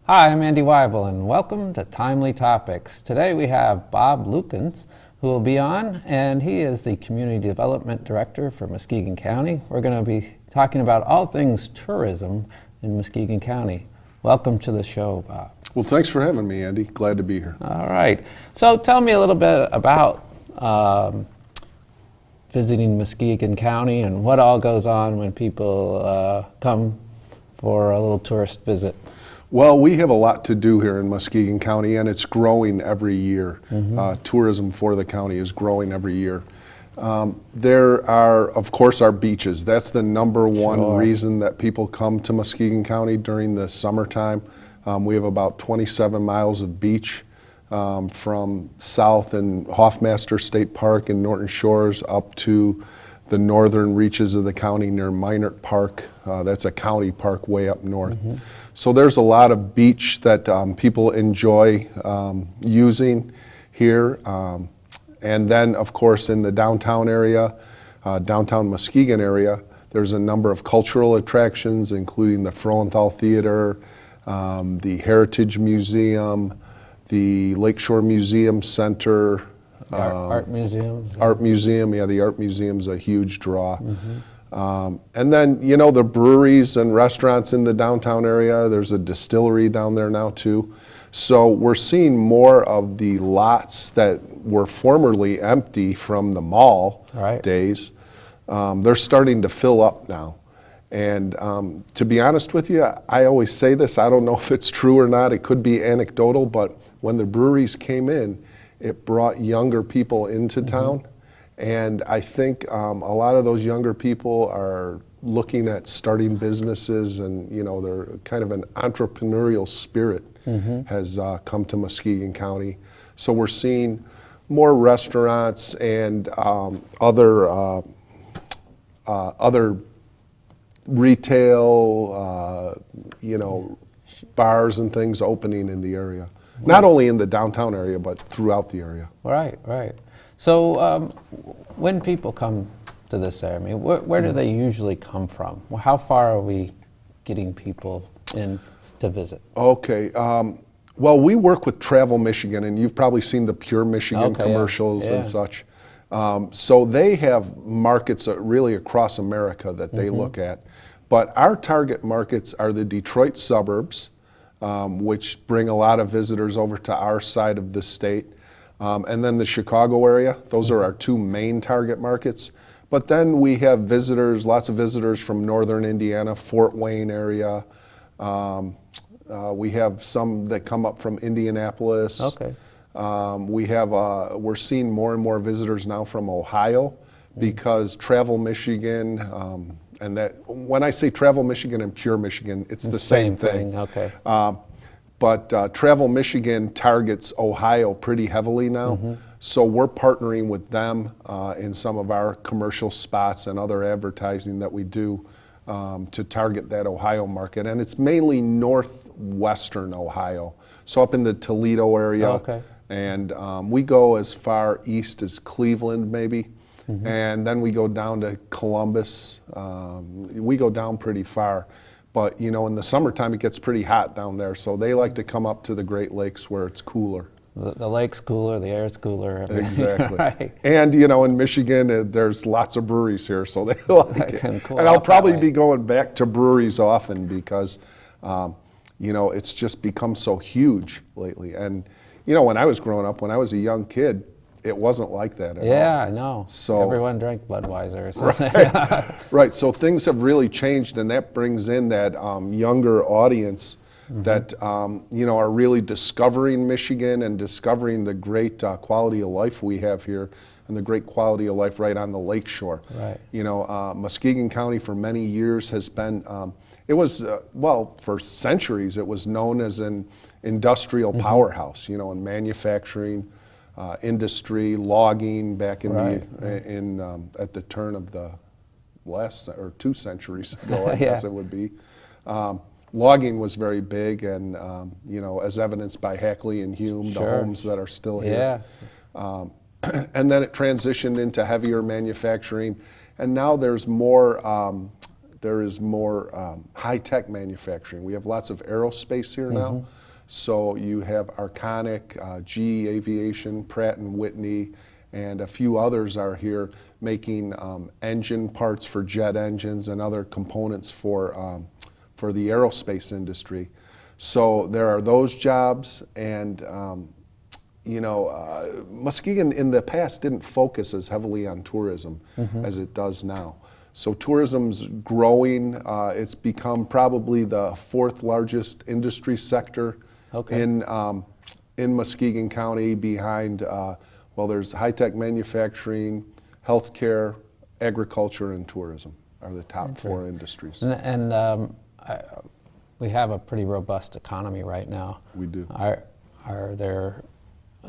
Hi, I'm Andy Wible, and welcome to Timely Topics. Today we have Bob Lukens, who will be on, and he is the Community Development Director for Muskegon County. We're going to be talking about all things tourism in Muskegon County. Welcome to the show, Bob. Well, thanks for having me, Andy. Glad to be here. All right. So tell me a little bit about visiting Muskegon County and what all goes on when people come for a little tourist visit. Well, we have a lot to do here in Muskegon County, and it's growing every year. Tourism for the county is growing every year. There are, of course, our beaches. That's the number one reason that people come to Muskegon County during the summertime. We have about 27 miles of beach from south in Hoffmaster State Park and Norton Shores up to the northern reaches of the county near Minert Park. That's a county park way up north. So there's a lot of beach that people enjoy using here. And then, of course, in the downtown area, downtown Muskegon area, there's a number of cultural attractions, including the Frohenthal Theater, the Heritage Museum, the Lakeshore Museum Center. Art museums. Art Museum, yeah, the Art Museum's a huge draw. And then, you know, the breweries and restaurants in the downtown area. There's a distillery down there now, too. So we're seeing more of the lots that were formerly empty from the mall days. They're starting to fill up now. And to be honest with you, I always say this, I don't know if it's true or not, it could be anecdotal, but when the breweries came in, it brought younger people into town. And I think a lot of those younger people are looking at starting businesses, and you know, they're kind of an entrepreneurial spirit has come to Muskegon County. So we're seeing more restaurants and other retail, you know, bars and things opening in the area. Not only in the downtown area, but throughout the area. Right. So when people come to this area, I mean, where do they usually come from? How far are we getting people in to visit? Okay. Well, we work with Travel Michigan, and you've probably seen the Pure Michigan commercials and such. So they have markets really across America that they look at. But our target markets are the Detroit suburbs, which bring a lot of visitors over to our side of the state. And then the Chicago area. Those are our two main target markets. But then we have visitors, lots of visitors from northern Indiana, Fort Wayne area. We have some that come up from Indianapolis. We're seeing more and more visitors now from Ohio because Travel Michigan, and that when I say Travel Michigan and Pure Michigan, it's the same thing. But Travel Michigan targets Ohio pretty heavily now. So we're partnering with them in some of our commercial spots and other advertising that we do to target that Ohio market. And it's mainly northwestern Ohio. So up in the Toledo area. And we go as far east as Cleveland maybe. And then we go down to Columbus. We go down pretty far. But, you know, in the summertime, it gets pretty hot down there. So they like to come up to the Great Lakes where it's cooler. The lake's cooler, the air's cooler. Exactly. And, you know, in Michigan, there's lots of breweries here, so they like it. And I'll probably be going back to breweries often because, you know, it's just become so huge lately. And, you know, when I was growing up, when I was a young kid, it wasn't like that at all. Yeah, I know. So everyone drank Budweiser or something. Right. So things have really changed, and that brings in that younger audience that you know, are really discovering Michigan and discovering the great quality of life we have here, and the great quality of life right on the lakeshore. You know, Muskegon County for many years has been. It was well, for centuries it was known as an industrial powerhouse. You know, in manufacturing. Industry, logging back in at the turn of the last or 2 centuries ago, I guess it would be. Logging was very big, and you know, as evidenced by Hackley and Hume, the homes that are still here. And then it transitioned into heavier manufacturing, and now there's more there is more high-tech manufacturing. We have lots of aerospace here now. So you have Arconic, GE Aviation, Pratt & Whitney, and a few others are here making engine parts for jet engines and other components for the aerospace industry. So there are those jobs, and Muskegon in the past didn't focus as heavily on tourism as it does now. So tourism's growing. It's become probably the fourth largest industry sector in Muskegon County, behind, there's high-tech manufacturing, healthcare, agriculture, and tourism are the top four industries. And we have a pretty robust economy right now. We do. Are there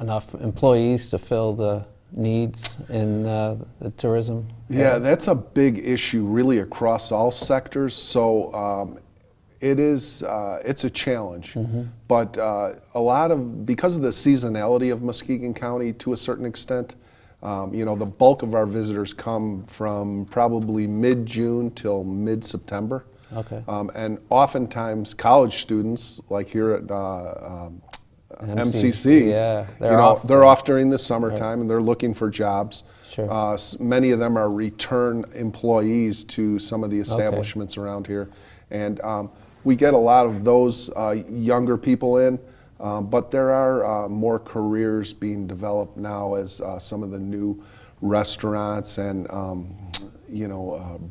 enough employees to fill the needs in the tourism? Yeah, that's a big issue really across all sectors. So it's a challenge, but because of the seasonality of Muskegon County to a certain extent, the bulk of our visitors come from probably mid-June till mid-September. Okay. And oftentimes college students, like here at MCC, they're off during the summertime, and they're looking for jobs. Sure. Many of them are return employees to some of the establishments around here, and we get a lot of those younger people in, but there are more careers being developed now as some of the new restaurants and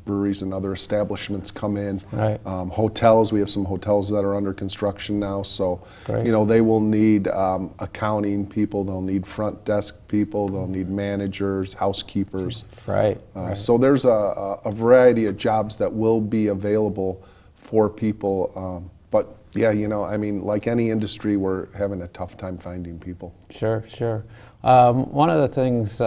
breweries and other establishments come in. Right. Hotels, we have some hotels that are under construction now, so Great. They will need accounting people, they'll need front desk people, they'll need managers, housekeepers. Right. So there's a variety of jobs that will be available for people, but yeah, like any industry, we're having a tough time finding people. Sure. One of the things,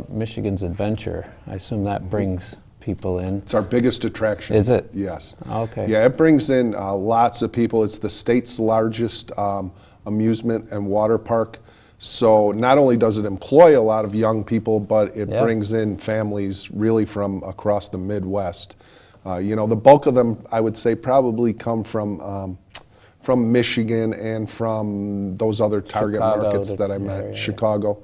Michigan's Adventure, I assume that brings people in. It's our biggest attraction. Is it? Yes. Okay. Yeah, it brings in lots of people. It's the state's largest amusement and water park. So not only does it employ a lot of young people, but it brings in families really from across the Midwest. The bulk of them, I would say, probably come from Michigan and from those other target markets that I mentioned, Chicago.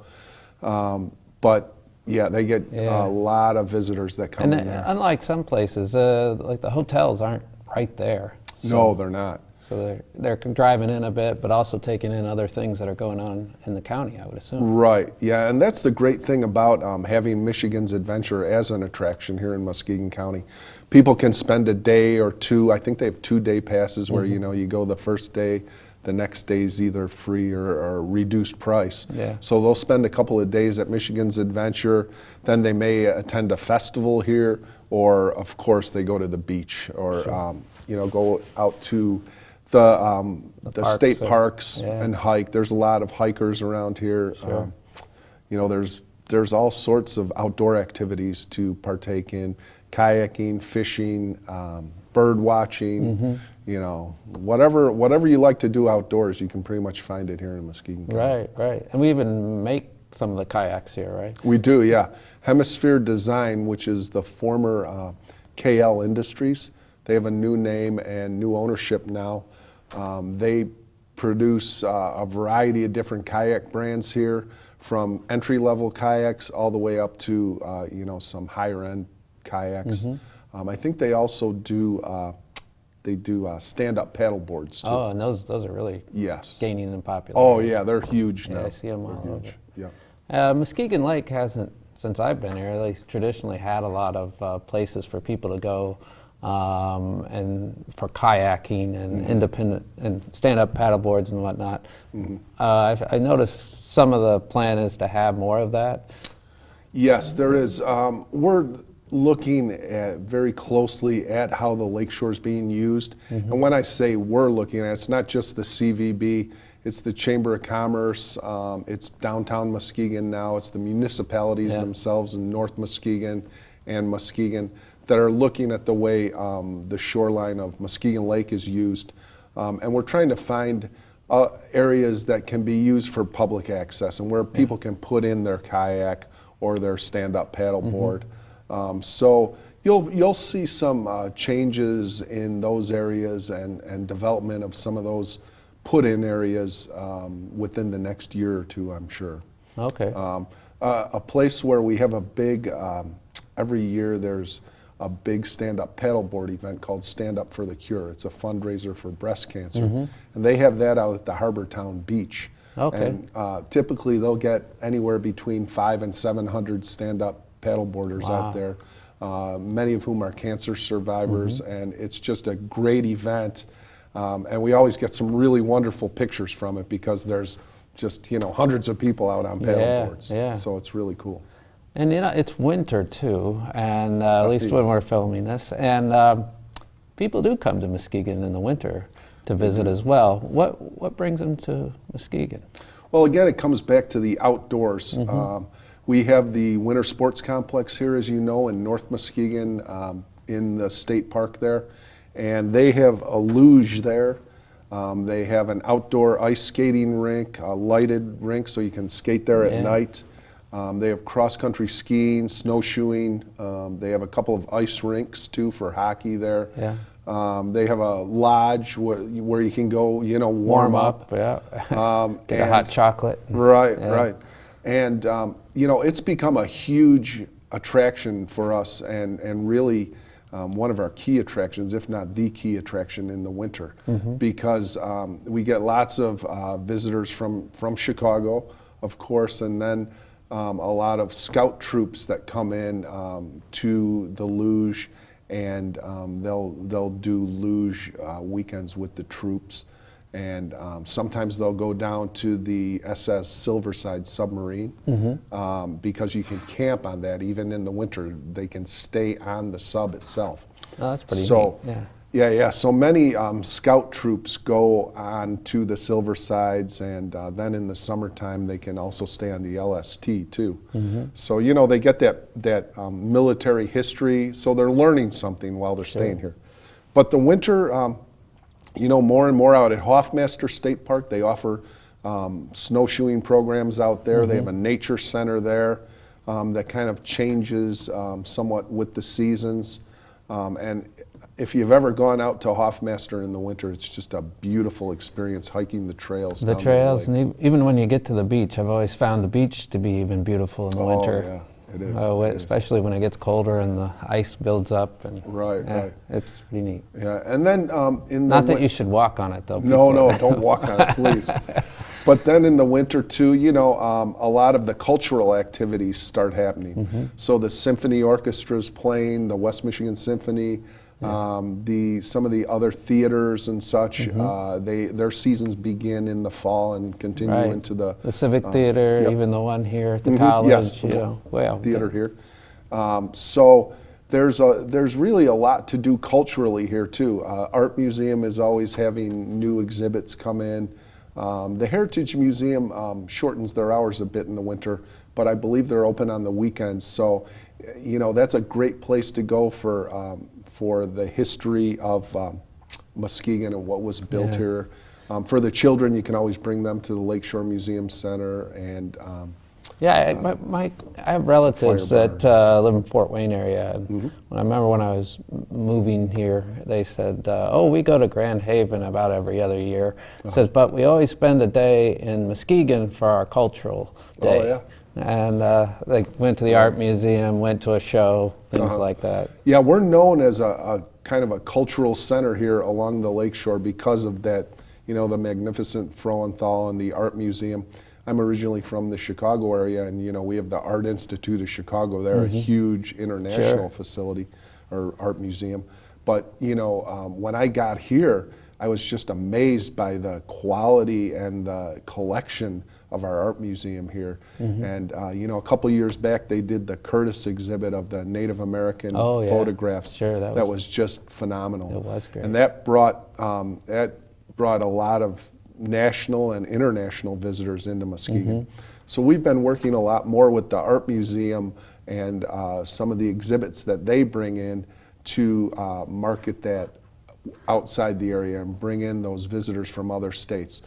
But yeah, they get a lot of visitors that come in there. Unlike some places, like the hotels aren't right there. No, they're not. So they're driving in a bit, but also taking in other things that are going on in the county, I would assume. Right, yeah, and that's the great thing about having Michigan's Adventure as an attraction here in Muskegon County. People can spend a day or two. I think they have 2-day passes where, you go the first day, the next day's either free or reduced price. Yeah. So they'll spend a couple of days at Michigan's Adventure, then they may attend a festival here, or of course they go to the beach, or go out to the state parks and hike. There's a lot of hikers around here. Sure. There's all sorts of outdoor activities to partake in: kayaking, fishing, bird watching. Whatever you like to do outdoors, you can pretty much find it here in Muskegon County. Right. And we even make some of the kayaks here, right? We do, yeah. Hemisphere Design, which is the former KL Industries, they have a new name and new ownership now. They produce a variety of different kayak brands here, from entry-level kayaks all the way up to some higher-end kayaks. I think they also do stand-up paddle boards too. Oh, and those are really gaining in popularity. Oh yeah, they're huge now. Yeah, I see them all over. Yeah. Muskegon Lake hasn't, since I've been here, at least traditionally had a lot of places for people to go and for kayaking and independent and stand-up paddle boards and whatnot. I noticed some of the plan is to have more of that. Yes, there is. We're looking very closely at how the lakeshore is being used. And when I say we're looking at it, it's not just the CVB, it's the Chamber of Commerce, it's downtown Muskegon now, it's the municipalities themselves in North Muskegon and Muskegon that are looking at the way the shoreline of Muskegon Lake is used. And we're trying to find areas that can be used for public access and where people can put in their kayak or their stand-up paddle board. So you'll see some changes in those areas and development of some of those put-in areas within the next year or two, I'm sure. Okay. A place where we have a big, every year there's a big stand-up paddleboard event called Stand Up for the Cure. It's a fundraiser for breast cancer. And they have that out at the Harbortown Beach. Okay. And typically they'll get anywhere between 500 and 700 stand-up paddleboarders out there, many of whom are cancer survivors, and it's just a great event. And we always get some really wonderful pictures from it because there's just, hundreds of people out on paddleboards. Yeah. So it's really cool. And it's winter too, and at least when we're filming this, and people do come to Muskegon in the winter to visit as well. What brings them to Muskegon? Well, again, it comes back to the outdoors. We have the Winter Sports Complex here, as you know, in North Muskegon, in the state park there, and they have a luge there. They have an outdoor ice skating rink, a lighted rink, so you can skate there at night. They have cross-country skiing, snowshoeing. They have a couple of ice rinks too for hockey there. They have a lodge where you can go, warm up. Get a hot chocolate. Right. And it's become a huge attraction for us, and really one of our key attractions, if not the key attraction in the winter, because we get lots of visitors from Chicago, of course, and then a lot of scout troops that come in to the luge, and they'll do luge weekends with the troops, and sometimes they'll go down to the SS Silverside submarine because you can camp on that even in the winter. They can stay on the sub itself. Oh, that's pretty neat. Yeah. So many scout troops go on to the Silversides, and then in the summertime they can also stay on the LST too. So they get that military history, so they're learning something while they're staying here. But the winter, more and more out at Hoffmaster State Park, they offer snowshoeing programs out there. They have a nature center there that kind of changes somewhat with the seasons, and if you've ever gone out to Hoffmaster in the winter, it's just a beautiful experience hiking the trails. The trails, and even when you get to the beach, I've always found the beach to be even beautiful in the winter. Yeah, it is. Especially when it gets colder and the ice builds up. And right. It's pretty neat. Yeah, and then not that you should walk on it though. No, don't walk on it, please. But then in the winter too, a lot of the cultural activities start happening. So the symphony orchestra is playing, the West Michigan Symphony. Some of the other theaters and such, their seasons begin in the fall and continue into the Civic Theater, even the one here at the college. Yes, theater here. So there's really a lot to do culturally here too. Art Museum is always having new exhibits come in. The Heritage Museum shortens their hours a bit in the winter, but I believe they're open on the weekends. So, that's a great place to go for the history of Muskegon and what was built here. For the children, you can always bring them to the Lakeshore Museum Center. And I have relatives that live in Fort Wayne area. And I remember when I was moving here, they said, we go to Grand Haven about every other year. It says, but we always spend a day in Muskegon for our cultural day. And they went to the art museum, went to a show, things like that. Yeah, we're known as a kind of a cultural center here along the lakeshore because of that, the magnificent Frohenthal and the art museum. I'm originally from the Chicago area, and we have the Art Institute of Chicago. They're a huge international facility or art museum. But when I got here, I was just amazed by the quality and the collection of our art museum here. And a couple years back they did the Curtis exhibit of the Native American photographs. That was just phenomenal. It was great. And that brought a lot of national and international visitors into Muskegon. So we've been working a lot more with the art museum and some of the exhibits that they bring in to market that outside the area and bring in those visitors from other states.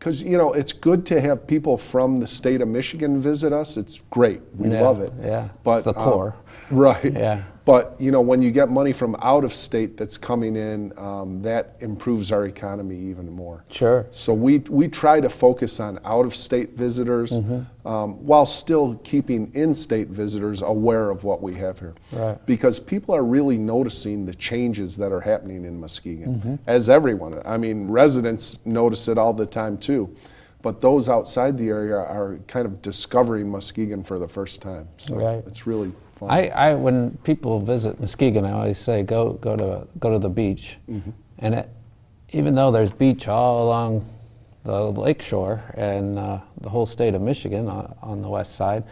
because it's good to have people from the state of Michigan visit us. It's great. We love it. Yeah, but it's the core. Right. Yeah. But when you get money from out of state that's coming in, that improves our economy even more. Sure. So we try to focus on out of state visitors, while still keeping in-state visitors aware of what we have here. Right. Because people are really noticing the changes that are happening in Muskegon, as everyone. I mean, residents notice it all the time too. But those outside the area are kind of discovering Muskegon for the first time. So it's really fun. When people visit Muskegon, I always say go to the beach, and even though there's beach all along the lake shore and the whole state of Michigan on the west side,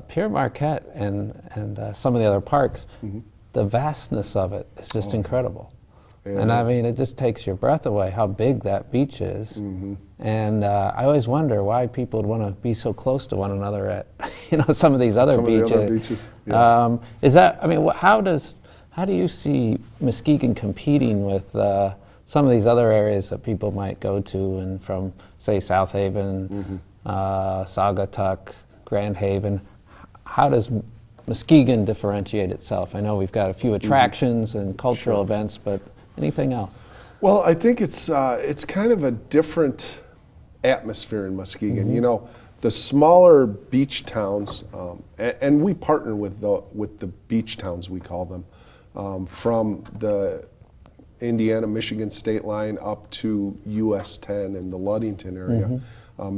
Pierre Marquette and some of the other parks, the vastness of it is just incredible. And I mean, it just takes your breath away how big that beach is. And I always wonder why people would want to be so close to one another at, some of these other beaches. Of the other beaches. Yeah. Is that? I mean, how do you see Muskegon competing with some of these other areas that people might go to, and from say South Haven, Saugatuck, Grand Haven? How does Muskegon differentiate itself? I know we've got a few attractions and cultural events, but anything else? Well, I think it's kind of a different atmosphere in Muskegon. The smaller beach towns, and we partner with the beach towns, we call them, from the Indiana-Michigan state line up to US 10 and the Ludington area.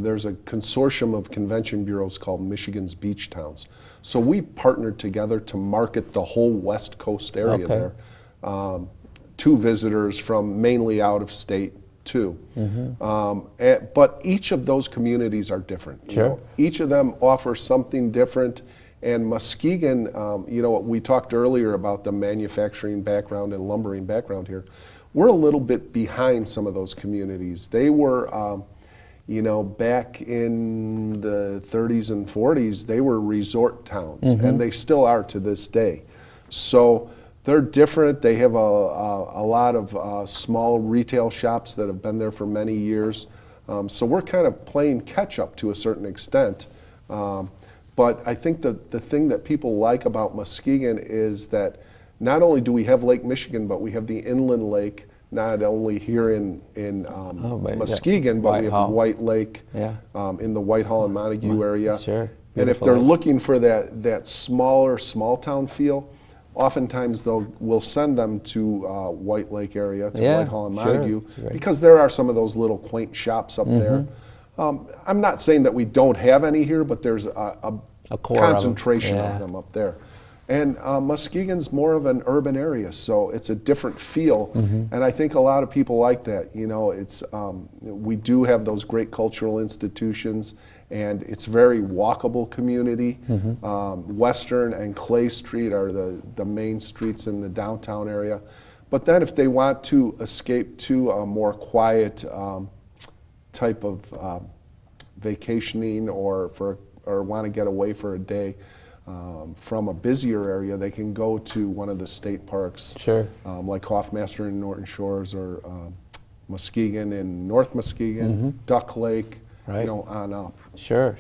There's a consortium of convention bureaus called Michigan's Beach Towns. So we partnered together to market the whole West Coast area there to visitors from mainly out of state too. But each of those communities are different. Each of them offers something different. And Muskegon, we talked earlier about the manufacturing background and lumbering background here. We're a little bit behind some of those communities. They were, back in the 30s and 40s, they were resort towns, and they still are to this day. So they're different. They have a lot of small retail shops that have been there for many years. So we're kind of playing catch up to a certain extent. But I think the thing that people like about Muskegon is that not only do we have Lake Michigan, but we have the inland lake, not only here in Muskegon, but we have White Lake in the Whitehall and Montague area. And if they're looking for that smaller, small town feel, oftentimes we'll send them to White Lake area, to Whitehall and Montague, because there are some of those little quaint shops up there. I'm not saying that we don't have any here, but there's a concentration of them up there. And Muskegon's more of an urban area, so it's a different feel, and I think a lot of people like that. We do have those great cultural institutions, and it's very walkable community. Western and Clay Street are the main streets in the downtown area. But then if they want to escape to a more quiet type of vacationing or want to get away for a day from a busier area, they can go to one of the state parks, like Hoffmaster in Norton Shores, or Muskegon in North Muskegon, Duck Lake, on up. So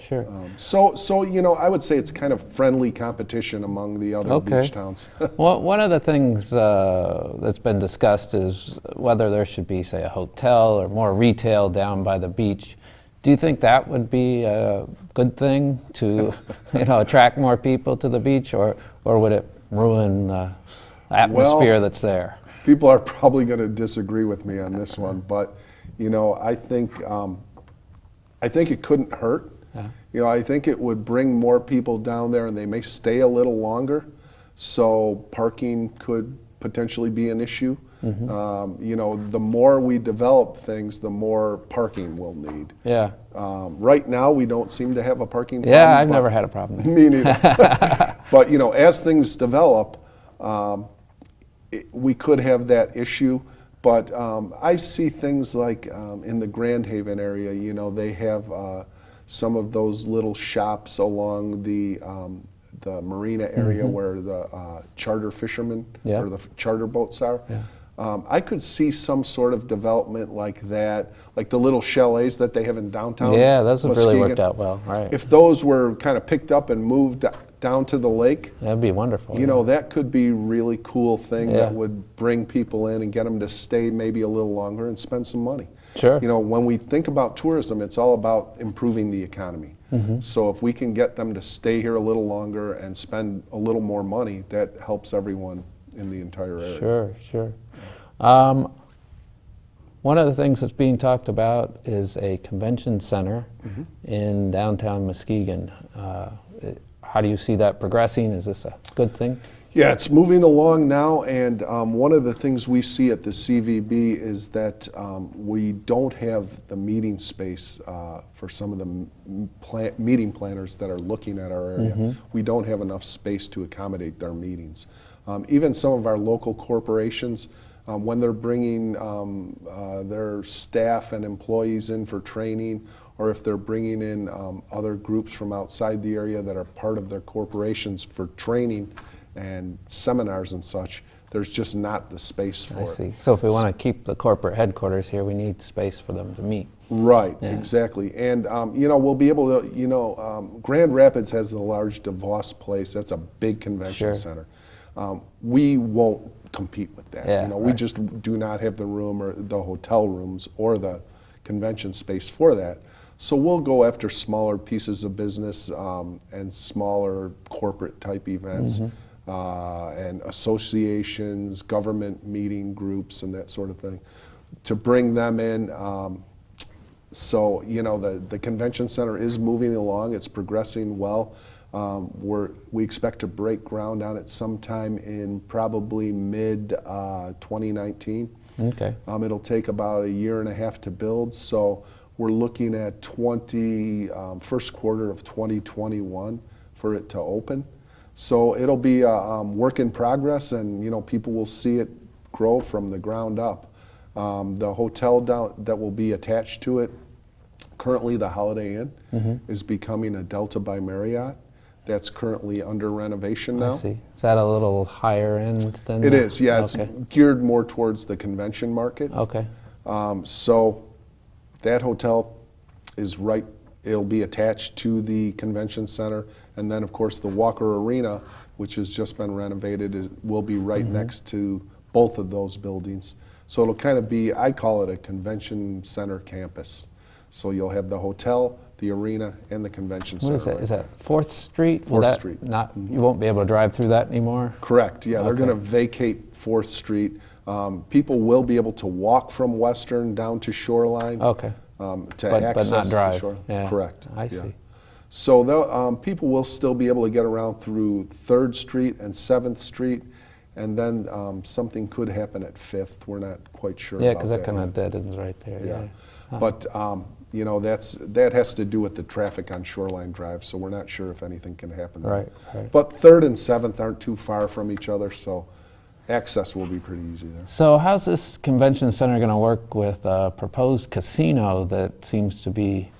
I would say it's kind of friendly competition among the other beach towns. Well, one of the things that's been discussed is whether there should be, say, a hotel or more retail down by the beach. Do you think that would be a good thing to, attract more people to the beach, or would it ruin the atmosphere that's there? People are probably going to disagree with me on this one, but I think it couldn't hurt. I think it would bring more people down there, and they may stay a little longer. So parking could potentially be an issue. The more we develop things, the more parking we'll need. Right now, we don't seem to have a parking problem. I've never had a problem there. Me neither. But as things develop, we could have that issue. But I see things like in the Grand Haven area, they have some of those little shops along the marina area where the charter fishermen or the charter boats are. I could see some sort of development like that, like the little chalets that they have in downtown. Yeah, those have really Muskegon. worked out well, right. If those were kind of picked up and moved down to the lake, That'd be wonderful. you know, that could be a really cool thing Yeah. that would bring people in and get them to stay maybe a little longer and spend some money. Sure. You know, when we think about tourism, it's all about improving the economy. So if we can get them to stay here a little longer and spend a little more money, that helps everyone in the entire area. Sure, sure. One of the things that's being talked about is a convention center in downtown Muskegon. How do you see that progressing? Is this a good thing? Yeah, it's moving along now, and one of the things we see at the CVB is that we don't have the meeting space for some of the meeting planners that are looking at our area. We don't have enough space to accommodate their meetings. Even some of our local corporations, when they're bringing their staff and employees in for training, or if they're bringing in other groups from outside the area that are part of their corporations for training and seminars and such, there's just not the space for it. I see. So if we want to keep the corporate headquarters here, we need space for them to meet. Right, Yeah. exactly. And, you know, we'll be able to, you know, Grand Rapids has the large DeVos place. That's a big convention Sure. center. We won't compete with that. Yeah, you know, we right. just do not have the room or the hotel rooms or the convention space for that. So we'll go after smaller pieces of business and smaller corporate type events. And associations, government meeting groups, and that sort of thing, to bring them in. So, you know, the convention center is moving along. It's progressing well. We expect to break ground on it sometime in probably mid 2019. Okay. It'll take about a year and a half to build. So we're looking at first quarter of 2021 for it to open. So it'll be a work in progress, and you know, people will see it grow from the ground up. The hotel that will be attached to it, currently the Holiday Inn, is becoming a Delta by Marriott. That's currently under renovation now. I see. Is that a little higher end than It the- is, yeah. It's Okay. geared more towards the convention market. Okay. So that hotel is right. It'll be attached to the convention center, and then of course the Walker Arena, which has just been renovated, will be right next to both of those buildings. So it'll kind of be, I call it a convention center campus. So you'll have the hotel, the arena, and the convention What center. is that? Is that 4th Street? Will 4th that Street. You won't be able to drive through that anymore? Correct, yeah, they're Okay. gonna vacate 4th Street. People will be able to walk from Western down to Shoreline. Okay. To But access not the drive. shore. Yeah. Correct. I yeah. see. So people will still be able to get around through 3rd Street and 7th Street, and then something could happen at 5th. We're not quite sure Yeah, about because that kind yet. of dead ends right there. Yeah. Yeah. But you know, that has to do with the traffic on Shoreline Drive, so we're not sure if anything can happen there. Right, right. But 3rd and 7th aren't too far from each other, so access will be pretty easy there. So how's this convention center going to work with a proposed casino that seems to be,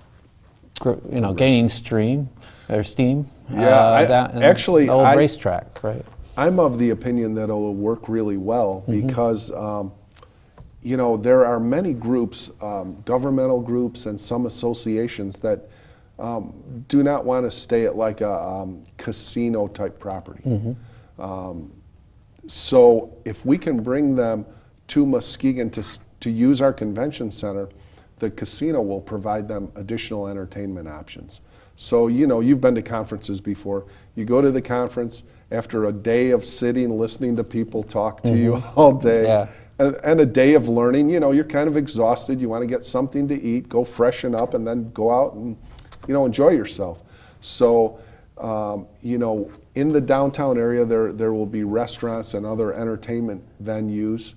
gaining steam? Yeah, down in actually, the old I- racetrack, right? I'm of the opinion that it'll work really well Mm-hmm. because, you know, there are many groups, governmental groups and some associations that do not want to stay at like a casino type property. Mm-hmm. So if we can bring them to Muskegon to use our convention center, the casino will provide them additional entertainment options. So, you know, you've been to conferences before. You go to the conference after a day of sitting, listening to people talk to you all day, Yeah. and a day of learning, you know, you're kind of exhausted. You want to get something to eat, go freshen up, and then go out and, you know, enjoy yourself. So, you know, in the downtown area, there will be restaurants and other entertainment venues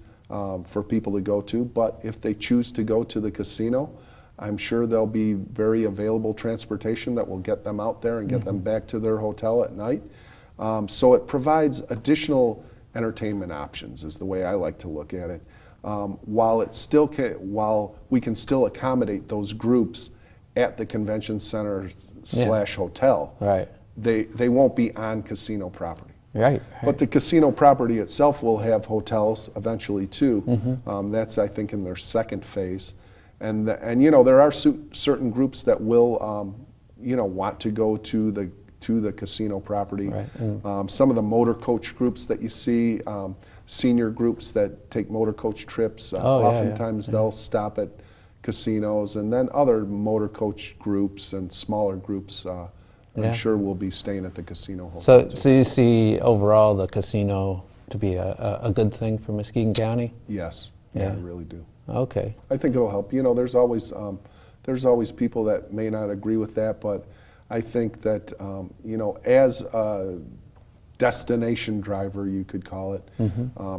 for people to go to. But if they choose to go to the casino, I'm sure there'll be very available transportation that will get them out there and get them back to their hotel at night. So it provides additional entertainment options, is the way I like to look at it. While we can still accommodate those groups at the convention center / hotel, Right. they won't be on casino property. Right. But the casino property itself will have hotels eventually too. That's, I think, in their second phase. And there are certain groups that will, want to go to the casino property. Right. Some of the motor coach groups that you see, senior groups that take motor coach trips, oftentimes they'll stop at casinos, and then other motor coach groups and smaller groups, I'm sure will be staying at the casino hotel. So you see overall the casino to be a good thing for Muskegon County? Yes, yeah, I really do. Okay. I think it'll help. There's always people that may not agree with that, but I think that as a destination driver, you could call it,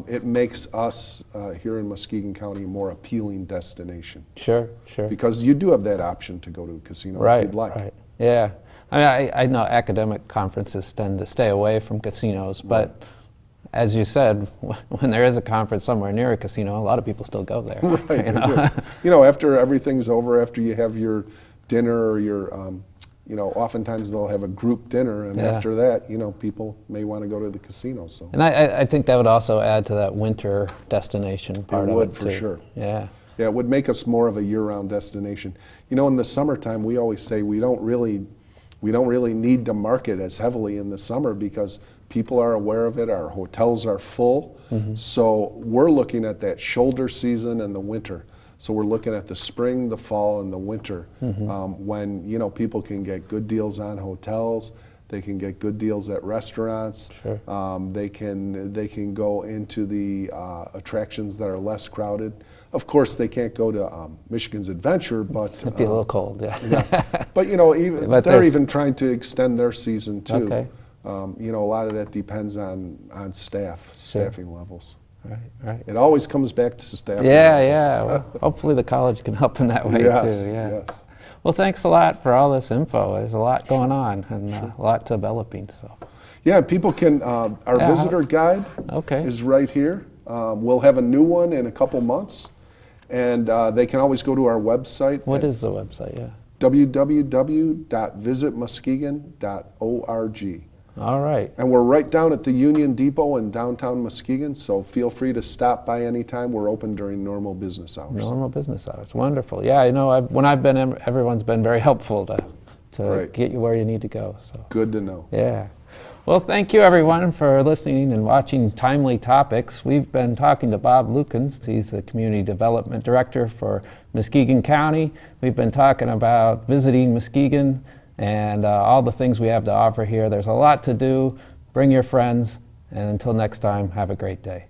it makes us here in Muskegon County a more appealing destination. Sure. Because you do have that option to go to a casino if you'd like. Right. Yeah. I mean, I know academic conferences tend to stay away from casinos, but as you said, when there is a conference somewhere near a casino, a lot of people still go there. Right. After everything's over, after you have your dinner or your, oftentimes they'll have a group dinner, and after that, people may want to go to the casino. So. And I think that would also add to that winter destination part of it. It would, for sure. Yeah. Yeah, it would make us more of a year-round destination. In the summertime, we always say we don't really need to market as heavily in the summer because people are aware of it. Our hotels are full. So we're looking at that shoulder season and the winter. So we're looking at the spring, the fall, and the winter when people can get good deals on hotels. They can get good deals at restaurants. Sure. They can go into the attractions that are less crowded. Of course, they can't go to Michigan's Adventure, but It'd be a little cold, yeah. But they're even trying to extend their season too. Okay. A lot of that depends on staffing levels. Right. It always comes back to staffing. Yeah. Well, hopefully the college can help in that way too. Yes. Well, thanks a lot for all this info. There's a lot going on and a lot developing. So. Yeah, people can. Our visitor guide is right here. We'll have a new one in a couple months, and they can always go to our website. What is the website? Yeah. www.visitmuskegon.org. All right. And we're right down at the Union Depot in downtown Muskegon, so feel free to stop by anytime. We're open during normal business hours. Normal business hours. Wonderful. Yeah, when I've been in, everyone's been very helpful to get you where you need to go. So. Good to know. Yeah. Well, thank you everyone for listening and watching Timely Topics. We've been talking to Bob Lukens. He's the Community Development Director for Muskegon County. We've been talking about visiting Muskegon and all the things we have to offer here. There's a lot to do. Bring your friends, and until next time, have a great day.